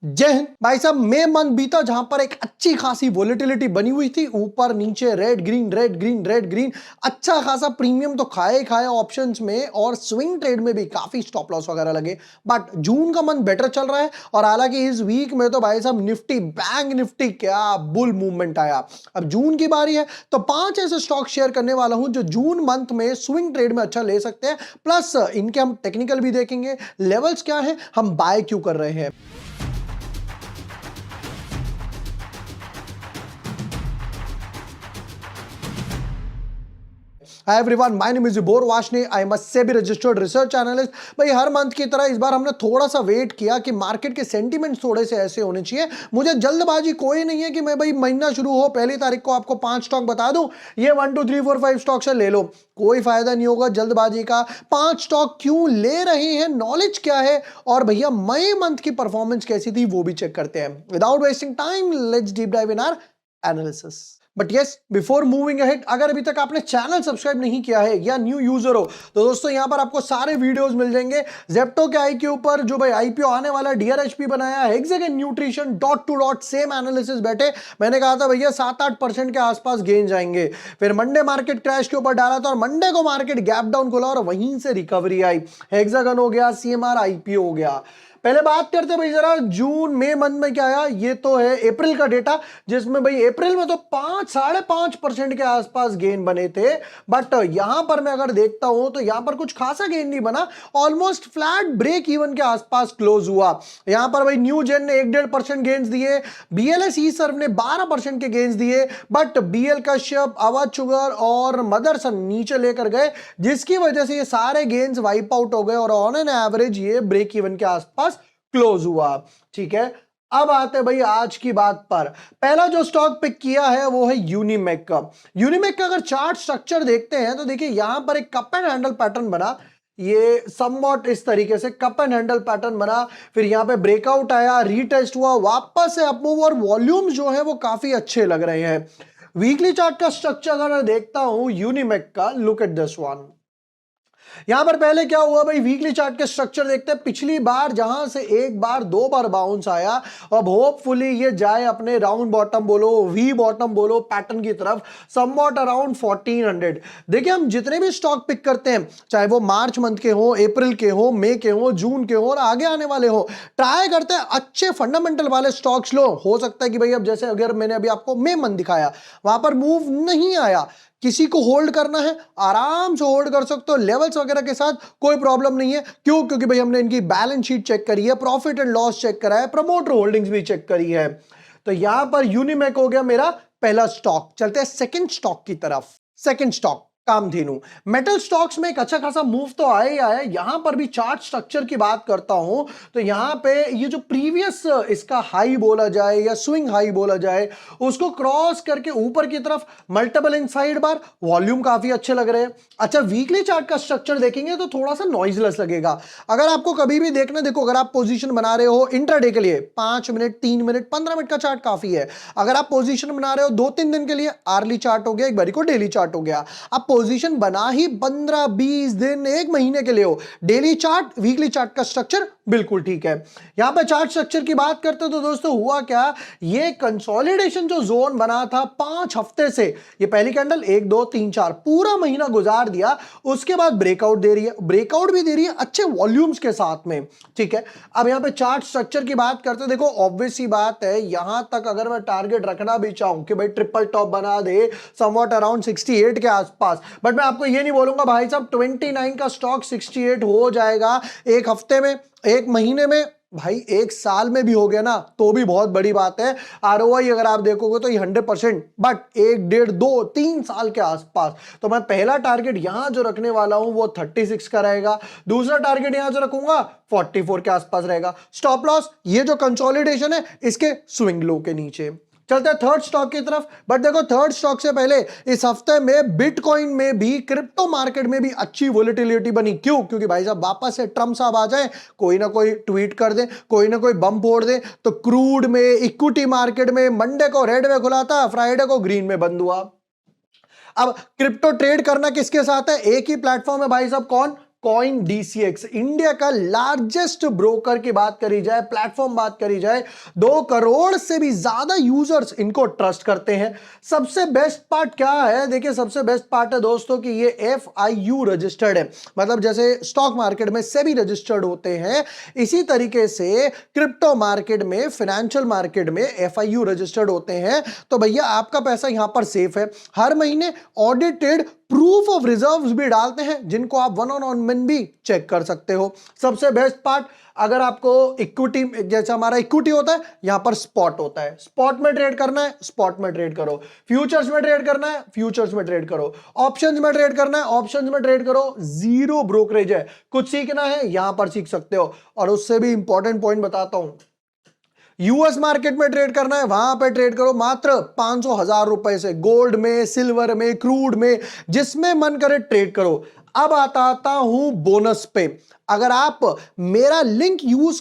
जय हिंद भाई साहब। मई मंथ बीता जहां पर एक अच्छी खासी वोलेटिलिटी बनी हुई थी, ऊपर नीचे red green red green red green, अच्छा खासा प्रीमियम तो खाए खाया ऑप्शंस में, और स्विंग ट्रेड में भी काफी स्टॉप लॉस वगैरह लगे। बट जून का मंथ बेटर चल रहा है, और हालांकि इस वीक में तो भाई साहब निफ्टी बैंक निफ्टी क्या बुल मूवमेंट आया। अब जून की बारी है, तो 5 ऐसे स्टॉक शेयर करने वाला हूं जो जून मंथ में स्विंग ट्रेड में अच्छा ले सकते हैं। प्लस इनके हम टेक्निकल भी देखेंगे, लेवल्स क्या है, हम बाय क्यों कर रहे हैं। Hi everyone, my name is Vibhor Vashne. I am a SEBI registered research analyst. भाई हर मंथ की तरह इस बार हमने थोड़ा सा वेट किया कि मार्केट के सेंटीमेंट्स थोड़े से ऐसे होने चाहिए। मुझे जल्दबाजी कोई नहीं है कि मैं भाई महीना शुरू हो 1 तारीख को आपको 5 स्टॉक बता दूं, ये 1 2 3 4 5 स्टॉक से ले लो। कोई फायदा नहीं होगा जल्दबाजी का। 5 स्टॉक क्यों ले रहे हैं, नॉलेज क्या है, और भैया मई मंथ की परफॉर्मेंस कैसी थी वो भी चेक करते हैं। Without wasting time let's deep dive in our analysis. But yes, before moving ahead, अगर अभी तक आपने चैनल सब्सक्राइब नहीं किया है या न्यू यूजर हो, तो दोस्तों यहां पर आपको सारे वीडियोस मिल जाएंगे। जेप्टो के आई के ऊपर जो भाई आईपीओ आने वाला, डीआरएचपी बनाया, hexagon nutrition dot to dot same analysis बैठे। मैंने कहा था भैया 7-8% के आसपास गेन जाएंगे। फिर मंडे मार्केट क्रैश के ऊपर डाला था, और मंडे को मार्केट गैप डाउन खुला और वहीं से रिकवरी आई। हेक्सागन हो गया, सीएमआर आईपीओ हो गया। पहले बात करते भाई जरा जून मई मंथ में क्या आया। ये तो है अप्रैल का डेटा, जिसमें भाई अप्रैल में तो 5-5.5% के आसपास गेन बने थे। बट यहां पर मैं अगर देखता हूं तो यहां पर कुछ खासा गेन नहीं बना, ऑलमोस्ट फ्लैट ब्रेक इवन के आसपास क्लोज हुआ। यहां पर भाई न्यू जेन ने 1-1.5% गेन्स दिए, बीएलएस ई सर्व ने 12% के गेन्स दिए, but BL Kashyap, Awadh sugar और मदरसन नीचे लेकर गए, जिसकी वजह से ये सारे गेन्स वाइप आउट हो गए और ऑन एन एवरेज ये ब्रेक इवन के आसपास क्लोज हुआ। ठीक है, अब आते भाई आज की बात पर। पहला जो स्टॉक पिक किया है वो है यूनिमेक का। यूनिमेक का अगर चार्ट स्ट्रक्चर देखते हैं तो देखिए यहां पर एक कप एंड हैंडल पैटर्न बना, ये समवॉट इस तरीके से कप एंड हैंडल पैटर्न बना। फिर यहां पे ब्रेकआउट आया, रीटेस्ट हुआ, वापस से अपमूव, और वॉल्यूम्स जो है वो काफी अच्छे लग रहे हैं। वीकली चार्ट का स्ट्रक्चर अगर मैं देखता हूं यूनिमेक का, लुक एट दिस वन। यहां पर पहले क्या हुआ भाई, वीकली चार्ट के स्ट्रक्चर देखते हैं। पिछली बार जहां से एक बार दो बार बाउंस आया, अब होपफुली ये जाए अपने राउंड बॉटम बोलो, वी बॉटम बोलो, पैटर्न की तरफ, समवॉट अराउंड 1400। देखिए हम जितने भी स्टॉक पिक करते हैं, चाहे वो मार्च मंथ के हो, अप्रैल के हो, मई के हो, जून के हो और आगे आने वाले हो, ट्राई करते हैं अच्छे फंडामेंटल वाले स्टॉक्स लो। हो सकता है कि भाई अब जैसे अगर मैंने अभी आपको मई मंथ दिखाया, वहां पर मूव नहीं आया, किसी को होल्ड करना है आराम से होल्ड कर सकते हो, लेवल्स वगैरह के साथ कोई प्रॉब्लम नहीं है। क्यों? क्योंकि भाई हमने इनकी बैलेंस शीट चेक करी है, प्रॉफिट एंड लॉस चेक करा है, प्रमोटर होल्डिंग्स भी चेक करी है। तो यहां पर यूनिमेक हो गया मेरा पहला स्टॉक। चलते हैं सेकंड स्टॉक की तरफ। Second stock Kamdhenu. Metal stocks में एक अच्छा खासा मूव तो आया ही आया। यहां पर भी चार्ट स्ट्रक्चर की बात करता हूं तो यहां पे ये जो प्रीवियस इसका हाई बोला जाए या स्विंग हाई बोला जाए, उसको क्रॉस करके ऊपर की तरफ मल्टीपल इनसाइड बार, वॉल्यूम काफी अच्छे लग रहे हैं। अच्छा, वीकली चार्ट का स्ट्रक्चर देखेंगे तो थोड़ा सा नॉइजलेस लगेगा। अगर आपको कभी भी देखना, देखो अगर आप पोजीशन बना रहे हो इंट्राडे के लिए 5 मिनट, 3 मिनट, 15 मिनट का चार्ट काफी है। अगर आप पोजीशन बना रहे हो 2-3 दिन के लिए, आर्ली चार्ट हो गया, एक बारी को डेली चार्ट हो गया। आप पोजीशन बना ही 15-20 दिन, एक महीने के लिए हो, डेली चार्ट, वीकली चार्ट का स्ट्रक्चर बिल्कुल ठीक है। यहां पे चार्ट स्ट्रक्चर की बात करते तो दोस्तों हुआ क्या, ये कंसोलिडेशन जो जोन बना था 5 हफ्ते से, ये पहली कैंडल 1 2 3 4 पूरा महीना गुजार दिया, उसके बाद ब्रेकआउट दे रही है, ब्रेकआउट भी दे रही है अच्छे वॉल्यूम्स के साथ में। ठीक है, अब यहां पे चार्ट स्ट्रक्चर की बात करते, देखो ऑब्वियस ही बात है, यहां तक अगर मैं टारगेट रखना भी चाहूं कि भाई ट्रिपल टॉप बना दे समवॉट अराउंड 68 के आसपास, बट मैं आपको ये नहीं बोलूंगा भाई साहब 29 का स्टॉक 68 हो जाएगा एक हफ्ते में, एक महीने में, भाई एक साल में भी हो गया ना तो भी बहुत बड़ी बात है। आरओआई अगर आप देखोगे तो ये 100%, बट 1 1.5 2 3 साल के आसपास। तो मैं पहला टारगेट यहां जो रखने वाला हूं वो 36 का रहेगा, दूसरा टारगेट यहां जो रखूंगा 44 के आसपास रहेगा। स्टॉप लॉस ये जो कंसोलिडेशन है इसके स्विंग लो के नीचे। चलते हैं थर्ड स्टॉक की तरफ। बट देखो थर्ड स्टॉक से पहले इस हफ्ते में बिटकॉइन में भी, क्रिप्टो मार्केट में भी अच्छी वोलेटिलिटी बनी। क्यों? क्योंकि भाई साहब वापस से ट्रम्प साहब आ जाए, कोई ना कोई ट्वीट कर दे, कोई ना कोई बम फोड़ दे, तो क्रूड में, इक्विटी मार्केट में मंडे को रेड में खुला था, फ्राइडे को ग्रीन में बंद हुआ। अब क्रिप्टो ट्रेड करना किसके साथ है? एक ही प्लेटफॉर्म है भाई साहब, कौन? कॉइन डीसीएक्स, इंडिया का लार्जेस्ट ब्रोकर की बात करी जाए, प्लेटफॉर्म बात करी जाए, 2 करोड़ से भी ज्यादा यूजर्स इनको ट्रस्ट करते हैं। सबसे बेस्ट पार्ट क्या है, देखिए सबसे बेस्ट पार्ट है दोस्तों कि ये FIU रजिस्टर्ड है। मतलब जैसे स्टॉक मार्केट में सेबी रजिस्टर्ड होते हैं, इसी तरीके से क्रिप्टो मार्केट में, फाइनेंशियल मार्केट में FIU रजिस्टर्ड होते हैं। तो भैया आपका पैसा यहां पर सेफ है। हर महीने ऑडिटेड प्रूफ ऑफ रिजर्व्स भी डालते हैं, जिनको आप वन ऑन वन भी चेक कर सकते हो। सबसे बेस्ट पार्ट, अगर आपको इक्विटी, जैसे हमारा इक्विटी होता है, यहां पर स्पॉट होता है, स्पॉट में ट्रेड करना है स्पॉट में ट्रेड करो, फ्यूचर्स में ट्रेड करना है फ्यूचर्स में ट्रेड करो, ऑप्शंस में ट्रेड करना है ऑप्शंस में ट्रेड करो, जीरो ब्रोकरेज है। कुछ सीखना है यहां पर सीख सकते हो। और उससे भी इंपॉर्टेंट पॉइंट बताता हूं, यूएस मार्केट में ट्रेड करना है वहां पे ट्रेड करो मात्र 500,000 रुपए से, गोल्ड में, सिल्वर में, क्रूड में, जिसमें मन करे ट्रेड करो। अब आता हूं बोनस पे। अगर आप मेरा लिंक यूज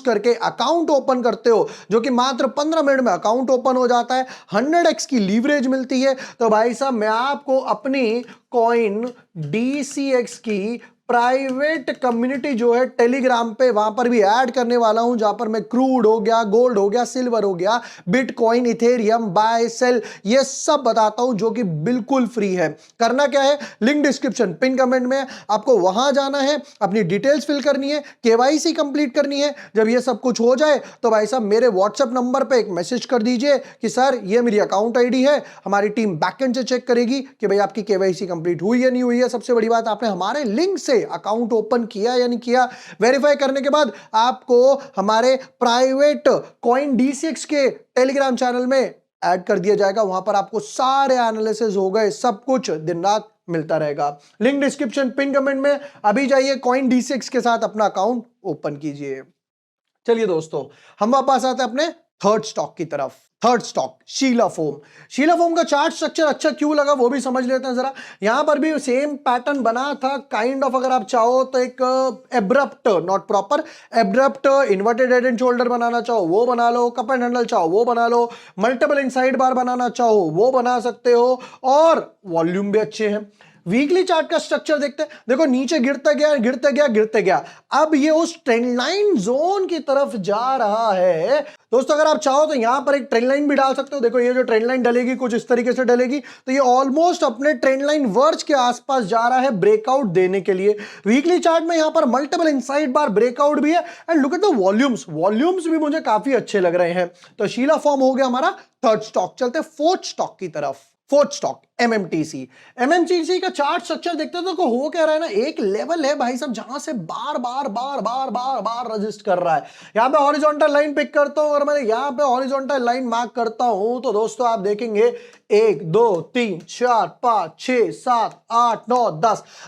करके अकाउंट ओपन करते हो, जो कि मात्र 15 मिनट में अकाउंट ओपन हो जाता है, 100x की लीवरेज मिलती है, तो भाई साहब मैं आपको अपनी कॉइन DCX की प्राइवेट कम्युनिटी जो है टेलीग्राम पे, वहां पर भी ऐड करने वाला हूं, जहां पर मैं क्रूड हो गया, गोल्ड हो गया, सिल्वर हो गया, बिटकॉइन, इथेरियम, बाय सेल, ये सब बताता हूं, जो कि बिल्कुल फ्री है। करना क्या है, लिंक डिस्क्रिप्शन पिन कमेंट में, आपको वहां जाना है, अपनी डिटेल्स फिल करनी है, KYC कंप्लीट करनी है। जब ये सब कुछ हो जाए तो भाई साहब मेरे व्हाट्सएप नंबर पे एक मैसेज कर दीजिए कि सर ये मेरी अकाउंट आईडी है, हमारी टीम बैकएंड से चेक करेगी कि भाई आपकी KYC कंप्लीट हुई या नहीं हुई है। सबसे बड़ी बात, आपने हमारे लिंक से अकाउंट ओपन किया या नहीं किया, वेरीफाई करने के बाद आपको हमारे प्राइवेट कॉइन DCX के टेलीग्राम चैनल में ऐड कर दिया जाएगा। वहां पर आपको सारे एनालिसिस हो गए, सब कुछ दिन रात मिलता रहेगा। लिंक डिस्क्रिप्शन पिन कमेंट में। अभी जाइए कॉइन DCX के साथ अपना अकाउंट ओपन कीजिए। चलिए दोस्तों, हम वापस आते हैं अपने थर्ड स्टॉक की तरफ। Third stock Sheela foam. Sheela foam का चार्ट स्ट्रक्चर अच्छा क्यों लगा वो भी समझ लेते हैं जरा। यहां पर भी सेम पैटर्न बना था काइंड ऑफ, अगर आप चाहो तो एक abrupt, not proper abrupt inverted head and shoulder बनाना चाहो वो बना लो, कप एंड हैंडल चाहो वो बना लो, मल्टीपल इनसाइड बार बनाना चाहो वो बना सकते हो, और वॉल्यूम भी अच्छे हैं। वीकली चार्ट का स्ट्रक्चर देखते हैं, देखो नीचे गिरते गया गिरते गया गिरते गया, अब ये उस ट्रेंड लाइन जोन की तरफ जा रहा है। दोस्तों अगर आप चाहो तो यहां पर एक ट्रेंड लाइन भी डाल सकते हो। देखो ये जो ट्रेंड लाइन डलेगी कुछ इस तरीके से डलेगी, तो ये ऑलमोस्ट अपने ट्रेंड लाइन वर्ज के आसपास जा रहा है ब्रेकआउट देने के लिए। वीकली चार्ट में यहां पर मल्टीपल इनसाइड बार ब्रेकआउट भी है, and look at the volumes, volumes भी मुझे काफी अच्छे लग रहे हैं। तो शीला फॉर्म हो गया हमारा थर्ड स्टॉक। चलते फोर्थ स्टॉक की तरफ। फोर्थ स्टॉक MMTC का चार्ट स्ट्रक्चर देखते हो तो हो क्या रहा है ना, एक लेवल है भाई साहब जहां से बार बार बार बार बार बार रजिस्ट कर रहा है। यहां पे हॉरिजॉन्टल लाइन पिक करता हूं, और मैं यहां पे हॉरिजॉन्टल लाइन मार्क करता हूं, तो दोस्तों आप देखेंगे 1 2 3 4 5 6 7 8 9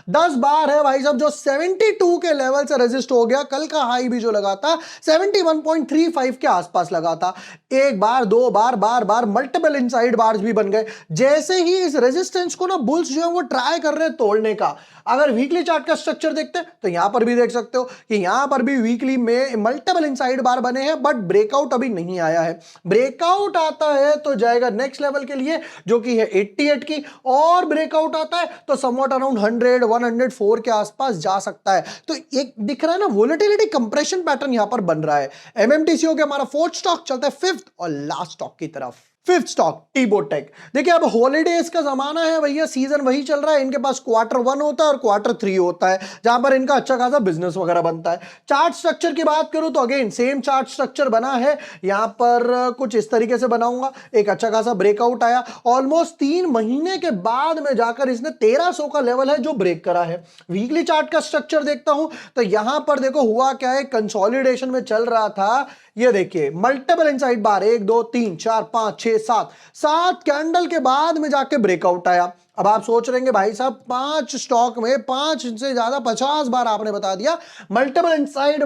10 बार है भाई साहब, जो 72 के लेवल से रजिस्ट हो गया। कल का हाई भी जो लगा था 71.35 के आसपास लगा था। एक बार, दो बार, बार बार मल्टीपल इनसाइड बार्स भी बन गए। जैसे ही इस रेजिस्टेंस को ना बुल्स जो है वो ट्राई कर रहे हैं तोड़ने का। अगर वीकली चार्ट का स्ट्रक्चर देखते हैं तो यहां पर भी देख सकते हो कि यहां पर भी वीकली में मल्टीपल इनसाइड बार बने हैं, बट ब्रेकआउट अभी नहीं आया है। ब्रेकआउट आता है तो जाएगा नेक्स्ट लेवल के लिए, जो कि है 88 की, और ब्रेकआउट आता है तो समवॉट अराउंड 100 104 के आसपास जा सकता है। तो एक दिख रहा है ना वोलेटिलिटी कंप्रेशन पैटर्न यहां पर बन रहा है। MMTC हो गया हमारा फोर्थ स्टॉक। चलता है फिफ्थ और लास्ट स्टॉक की तरफ। Fifth stock TBO Tek. देखिए अब हॉलीडेज का जमाना है भैया, सीजन वही चल रहा है। इनके पास Q1 होता है और Q3 होता है, जहां पर इनका अच्छा खासा बिजनेस वगैरह बनता है। चार्ट स्ट्रक्चर की बात करूं तो अगेन सेम चार्ट स्ट्रक्चर बना है। यहां पर कुछ इस तरीके से बनाऊंगा, एक अच्छा खासा ब्रेकआउट आया, ऑलमोस्ट 3 महीने के बाद में जाकर इसने 1300 का लेवल है जो ब्रेक करा है। वीकली चार्ट का स्ट्रक्चर देखता हूं तो यहां पर देखो हुआ क्या है, कंसोलिडेशन में चल रहा था। ये देखिए मल्टीपल इनसाइड बार 1 2 3 4 5 6 7 कैंडल के बाद में जाके ब्रेकआउट आया। अब आप सोच रहे हैं भाई साहब 5 स्टॉक में 5 से ज्यादा 50 बार आपने बता दिया मल्टीपल इनसाइड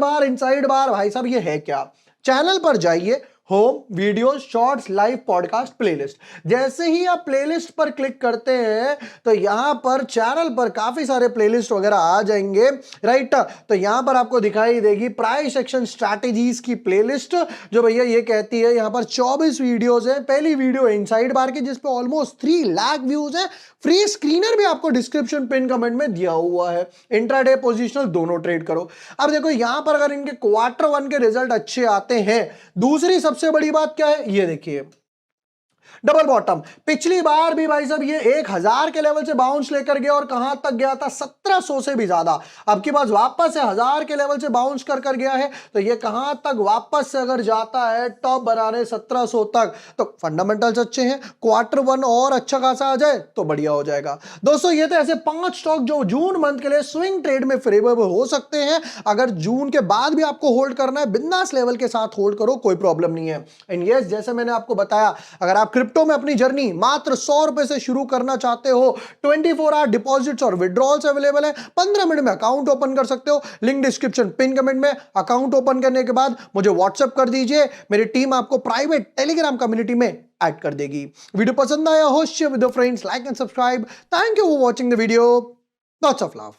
बार भाई साहब ये है क्या। चैनल पर जाइए, home, video, shorts, live, podcast, playlist. जैसे ही आप प्लेलिस्ट पर क्लिक करते हैं तो यहां पर चैनल पर काफी सारे प्लेलिस्ट वगैरह आ जाएंगे, राइट। तो यहां पर आपको दिखाई देगी प्राइस एक्शन स्ट्रैटेजीज की प्लेलिस्ट, जो भैया ये कहती है यहां पर 24 वीडियोस है। पहली वीडियो इनसाइड बार की जिसपे ऑलमोस्ट 3 लाख व्यूज है। फ्री स्क्रीनर भी आपको डिस्क्रिप्शन पिन कमेंट में दिया हुआ है। इंट्राडे पोजिशनल दोनों ट्रेड करो। अब देखो यहां पर अगर इनके क्वार्टर 1 के रिजल्ट अच्छे आते हैं, दूसरी सबसे बड़ी बात क्या है, ये देखिए डबल बॉटम। पिछली बार भी भाई साहब ये 1000 के लेवल से बाउंस लेकर गया और कहां तक गया था, 1700 से भी ज्यादा। अब की बात वापस से 1000 के लेवल से बाउंस कर गया है, तो ये कहां तक वापस से अगर जाता है टॉप बनाने 1700 तक, तो फंडामेंटल्स अच्छे हैं। क्वार्टर 1 और अच्छा खासा आ जाए तो बढ़िया हो जाएगा। दोस्तों ये तो ऐसे 5 स्टॉक जो जून मंथ के लिए स्विंग ट्रेड में फेवरेबल हो सकते हैं। अगर जून के बाद भी आपको होल्ड करना है, बिंदास लेवल के साथ होल्ड करो, कोई प्रॉब्लम नहीं है। एंड यस, जैसे मैंने आपको बताया, अगर आप क्रिप्टो में अपनी जर्नी मात्र 100 रुपए से शुरू करना चाहते हो, 24 आवर डिपॉजिट्स और विड्रॉल्स अवेलेबल है। 15 मिनट में अकाउंट ओपन कर सकते हो। लिंक डिस्क्रिप्शन पिन कमेंट में। अकाउंट ओपन करने के बाद मुझे व्हाट्सएप कर दीजिए, मेरी टीम आपको प्राइवेट टेलीग्राम कम्युनिटी में ऐड कर देगी। वीडियो पसंद आया हो, share with your friends, like and subscribe. Thank you for watching the video. Lots of love.